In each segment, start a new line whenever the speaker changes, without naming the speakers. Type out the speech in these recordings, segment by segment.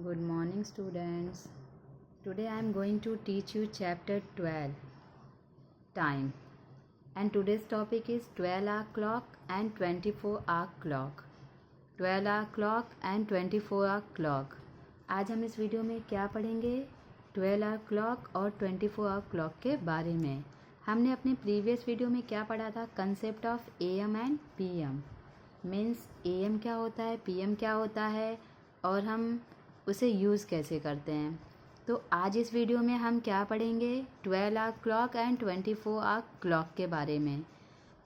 Good morning, students. Today I am going to teach you chapter 12, time. And today's topic is 12-hour clock and 24-hour clock. 12-hour clock and 24-hour clock. आज हम इस video में क्या पढ़ेंगे? 12-hour clock और 24-hour clock के बारे में। हमने अपने प्रीवियस वीडियो में क्या पढ़ा था? Concept of AM and PM. Means AM क्या होता है, PM क्या होता है और हम उसे यूज़ कैसे करते हैं। तो आज इस वीडियो में हम क्या पढ़ेंगे? 12-hour clock and 24-hour clock के बारे में।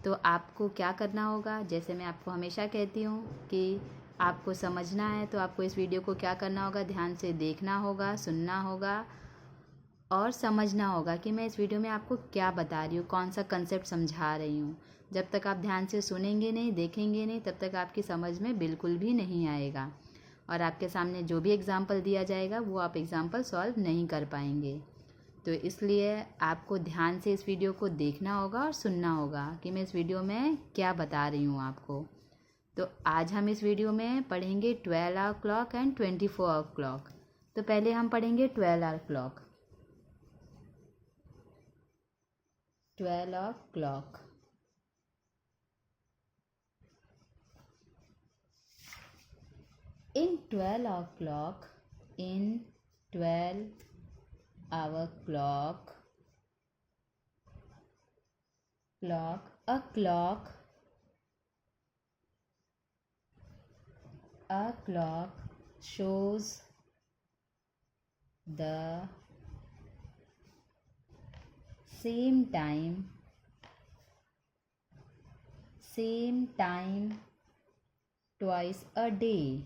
तो आपको क्या करना होगा? जैसे मैं आपको हमेशा कहती हूँ कि आपको समझना है तो आपको इस वीडियो को क्या करना होगा? ध्यान से देखना होगा, सुनना होगा और समझना होगा कि मैं इस वीडियो में आपको क्या बता रही हूँ, कौन सा कंसेप्ट समझा रही हूँ। जब तक आप ध्यान से सुनेंगे नहीं, देखेंगे नहीं, तब तक आपकी समझ में बिल्कुल भी नहीं आएगा और आपके सामने जो भी एग्ज़ाम्पल दिया जाएगा वो आप एग्ज़ाम्पल सॉल्व नहीं कर पाएंगे। तो इसलिए आपको ध्यान से इस वीडियो को देखना होगा और सुनना होगा कि मैं इस वीडियो में क्या बता रही हूँ आपको। तो आज हम इस वीडियो में पढ़ेंगे 12-hour clock and 24-hour clock. तो पहले हम पढ़ेंगे 12-hour clock. 12-hour clock. In 12-hour clock, a clock shows the same time twice a day.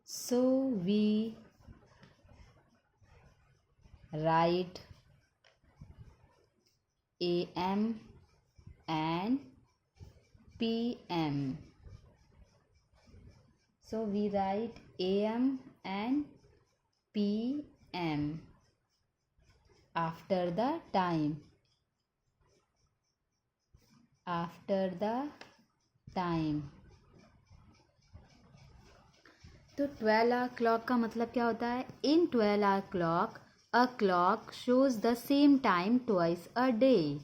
So we write AM and PM. So we write AM and PM after the time. तो 12-hour clock का मतलब क्या होता है? इन 12-hour clock a clock shows the same time twice a day.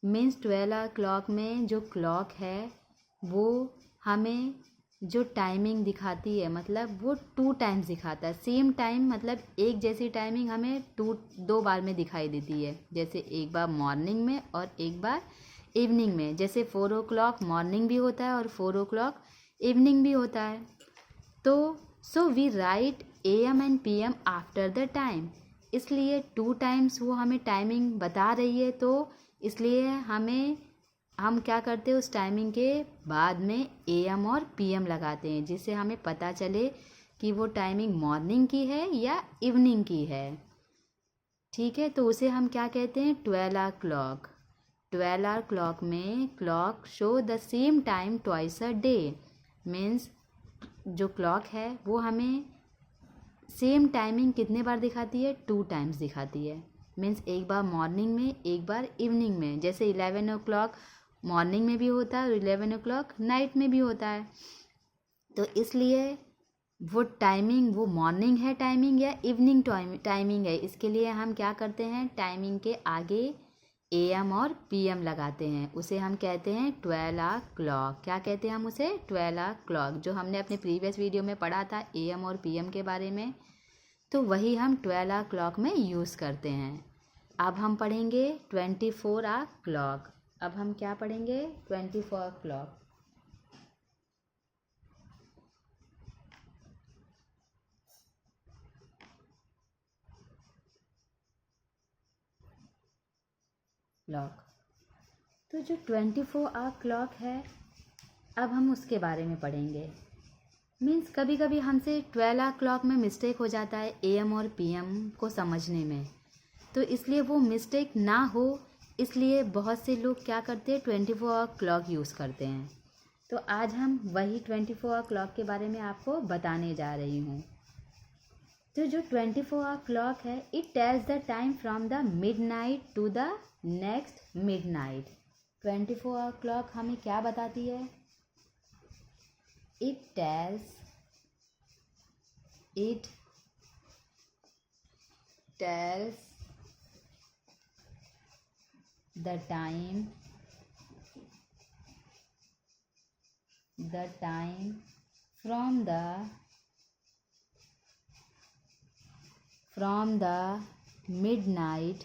Means 12-hour clock में जो clock है वो हमें जो टाइमिंग दिखाती है, मतलब वो 2 टाइम्स दिखाता है। सेम टाइम मतलब एक जैसी टाइमिंग हमें दो बार में दिखाई देती है। जैसे एक बार मॉर्निंग में और एक बार इवनिंग में। जैसे 4 o'clock मॉर्निंग भी होता है और 4 o'clock इवनिंग भी होता है। तो so we write AM and PM after the time. इसलिए 2 टाइम्स वो हमें टाइमिंग बता रही है, तो इसलिए हम क्या करते हैं, उस टाइमिंग के बाद में AM और PM लगाते हैं, जिससे हमें पता चले कि वो टाइमिंग मॉर्निंग की है या इवनिंग की है। ठीक है, तो उसे हम क्या कहते हैं? 12-hour clock. 12-hour क्लॉक में clock show the same time twice a day. Means जो क्लॉक है वो हमें सेम टाइमिंग कितने बार दिखाती है? 2 टाइम्स दिखाती है। मीन्स एक बार मॉर्निंग में, एक बार इवनिंग में। जैसे 11 o'clock मॉर्निंग में भी होता है और 11 o'clock नाइट में भी होता है। तो इसलिए वो टाइमिंग वो मॉर्निंग है टाइमिंग या इवनिंग टाइमिंग है, इसके लिए हम क्या करते हैं? टाइमिंग के आगे AM और PM लगाते हैं। उसे हम कहते हैं 12-hour क्लॉक। क्या कहते हैं हम उसे? 12-hour clock. जो हमने अपने प्रीवियस वीडियो में पढ़ा था AM और PM के बारे में, तो वही हम 12-hour क्लॉक में यूज़ करते हैं। अब हम पढ़ेंगे 24-hour क्लॉक। अब हम क्या पढ़ेंगे? 24-hour clock. तो जो 24-hour क्लॉक है, अब हम उसके बारे में पढ़ेंगे। मीन्स कभी कभी हमसे 12-hour क्लॉक में मिस्टेक हो जाता है AM और PM को समझने में, तो इसलिए वो मिस्टेक ना हो, इसलिए बहुत से लोग क्या करते हैं? 24-hour क्लॉक यूज़ करते हैं। तो आज हम वही 24-hour क्लॉक के बारे में आपको बताने जा रही हूँ। तो जो 24-hour क्लॉक है, it tells the time from the midnight to the next midnight. 24 clock हमें क्या बताती है? It tells the time from the midnight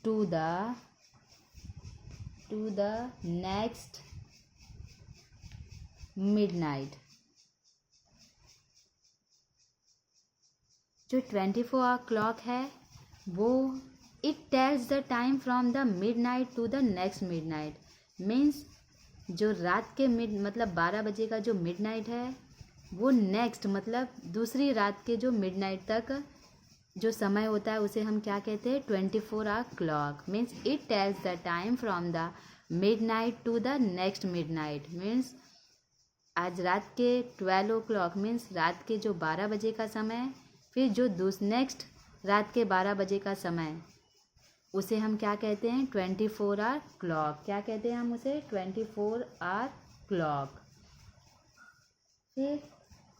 to the next midnight। जो 24 क्लॉक है वो it tells the time from the midnight to the next midnight. Means जो रात के मतलब 12 बजे का जो मिडनाइट है वो नेक्स्ट मतलब दूसरी रात के जो मिडनाइट तक जो समय होता है उसे हम क्या कहते हैं? 24 clock. Means it tells the time from the midnight to the next midnight. Means आज रात के 12 क्लॉक मीन्स रात के जो 12 बजे का समय, फिर जो नेक्स्ट रात के 12 बजे का समय उसे हम क्या कहते हैं? 24 क्लॉक। क्या कहते हैं हम उसे? 24 क्लॉक। फिर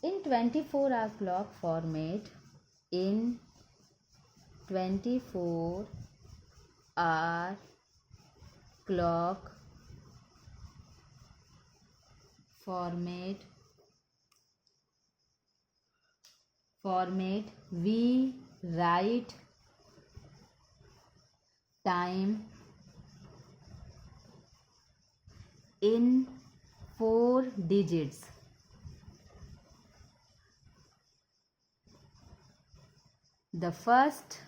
इन 24 clock format, in 24 clock format we write time in 4 digits। The first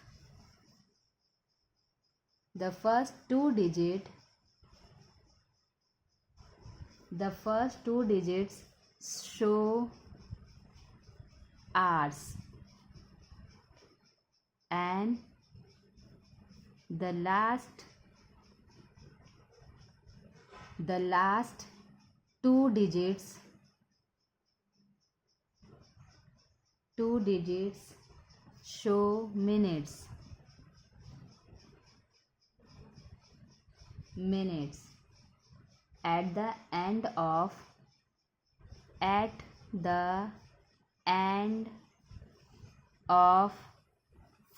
2 digits show hours and the last 2 digits show minutes। At the end of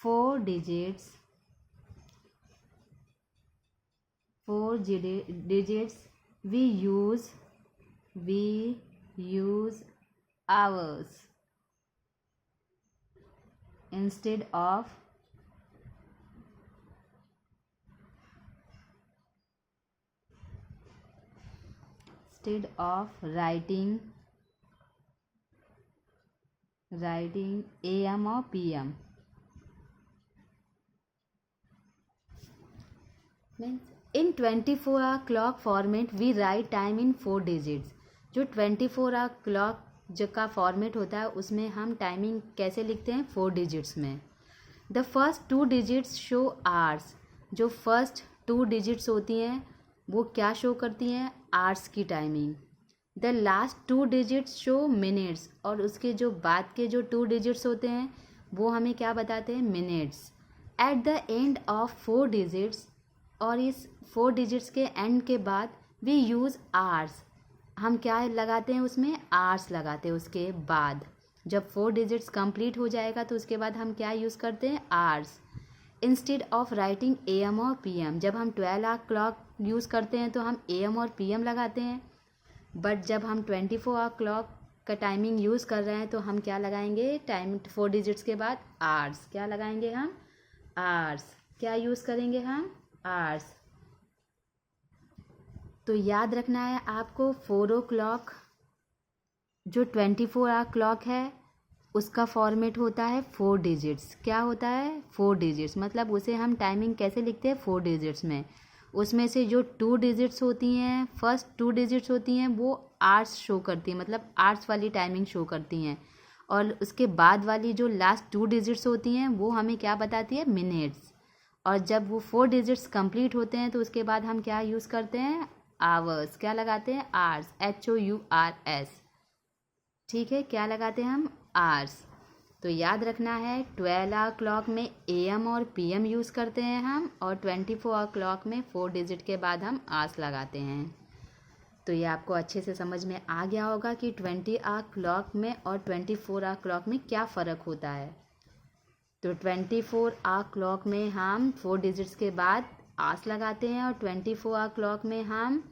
4 digits we use hours instead of writing AM or PM। In 24 clock format we write time in 4 digits. जो 24 clock जो का format होता है उसमें हम timing कैसे लिखते हैं? 4 डिजिट्स में। The first 2 digits show hours. जो फर्स्ट 2 डिजिट्स होती हैं वो क्या शो करती हैं? आवर्स की timing. The last 2 digits show minutes. और उसके जो बाद के जो 2 डिजिट्स होते हैं वो हमें क्या बताते हैं? Minutes. At the end of 4 digits, और इस 4 डिजिट्स के एंड के बाद वी यूज़ आवर्स। हम क्या लगाते हैं उसमें? आवर्स लगाते हैं। उसके बाद जब 4 डिजिट्स कंप्लीट हो जाएगा तो उसके बाद हम क्या यूज़ करते हैं? Hours. Instead of writing AM और PM। जब हम 12 क्लॉक यूज़ करते हैं तो हम AM और PM लगाते हैं, बट जब हम 24 क्लॉक का टाइमिंग यूज़ कर रहे हैं तो हम क्या लगाएंगे? टाइम 4 डिजिट्स के बाद आवर्स। क्या लगाएंगे हम? आवर्स। क्या यूज़ करेंगे हम? आवर्स। तो याद रखना है आपको 4 क्लॉक जो 24 क्लॉक है उसका फॉर्मेट होता है 4 डिजिट्स। क्या होता है? 4 डिजिट्स। मतलब उसे हम टाइमिंग कैसे लिखते हैं? 4 डिजिट्स में। उसमें से जो 2 डिजिट्स होती हैं, फर्स्ट 2 डिजिट्स होती हैं वो आवर्स शो करती हैं, मतलब आवर्स वाली टाइमिंग शो करती हैं। और उसके बाद वाली जो लास्ट 2 डिजिट्स होती हैं वो हमें क्या बताती है? मिनट्स। और जब वो 4 डिजिट्स कंप्लीट होते हैं तो उसके बाद हम क्या यूज़ करते हैं? आवर्स। क्या लगाते हैं? आवर्स। HOURS। ठीक है, क्या लगाते हैं हम? आवर्स। तो याद रखना है 12 आवर क्लॉक में AM और PM यूज़ करते हैं हम, और 24 आवर क्लॉक में 4 डिजिट के बाद हम आवर्स लगाते हैं। तो ये आपको अच्छे से समझ में आ गया होगा कि 20 आवर क्लॉक में और 24 आवर क्लॉक में क्या फ़र्क होता है। तो 24 आवर क्लॉक में हम 4 डिजिट्स के बाद आवर्स लगाते हैं, और 24 आवर क्लॉक में हम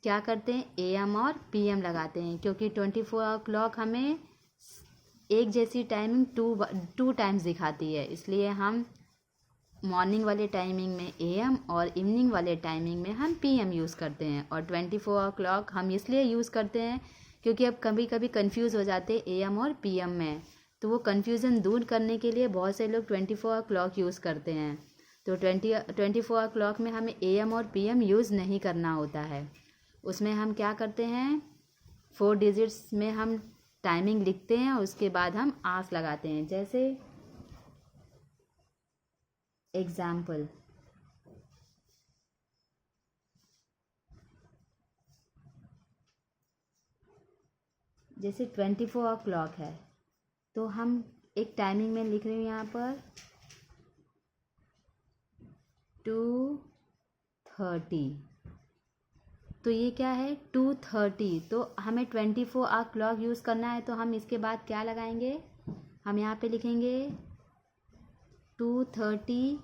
क्या करते हैं, AM और PM लगाते हैं, क्योंकि 24 आवर क्लॉक हमें एक जैसी टाइमिंग टू टाइम्स दिखाती है, इसलिए हम मॉर्निंग वाले टाइमिंग में AM और इवनिंग वाले टाइमिंग में हम PM यूज़ करते हैं। और 24 आवर क्लॉक हम इसलिए यूज़ करते हैं क्योंकि अब कभी कभी कंफ्यूज हो जाते हैं AM और PM में, तो वो कन्फ्यूज़न दूर करने के लिए बहुत से लोग 24 आवर क्लॉक यूज़ करते हैं। तो 24 आवर क्लॉक में हमें AM और PM यूज़ नहीं करना होता है। उसमें हम क्या करते हैं, 4 डिजिट्स में हम टाइमिंग लिखते हैं और उसके बाद हम आवर्स लगाते हैं। जैसे एग्जाम्पल, जैसे 24 आवर क्लॉक है, तो हम एक टाइमिंग में लिख रही हूँ यहाँ पर 2:30। तो ये क्या है 2:30, तो हमें 24 आवर क्लॉक यूज़ करना है, तो हम इसके बाद क्या लगाएंगे, हम यहाँ पे लिखेंगे 2:30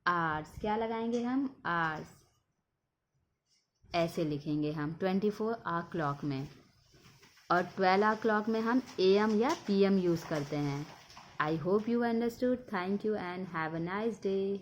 आवर्स, क्या लगाएंगे हम, आवर्स, ऐसे लिखेंगे हम 24 आवर क्लॉक में। और 12 आवर क्लॉक में हम AM या PM यूज़ करते हैं। I hope you understood. Thank you and have a nice day.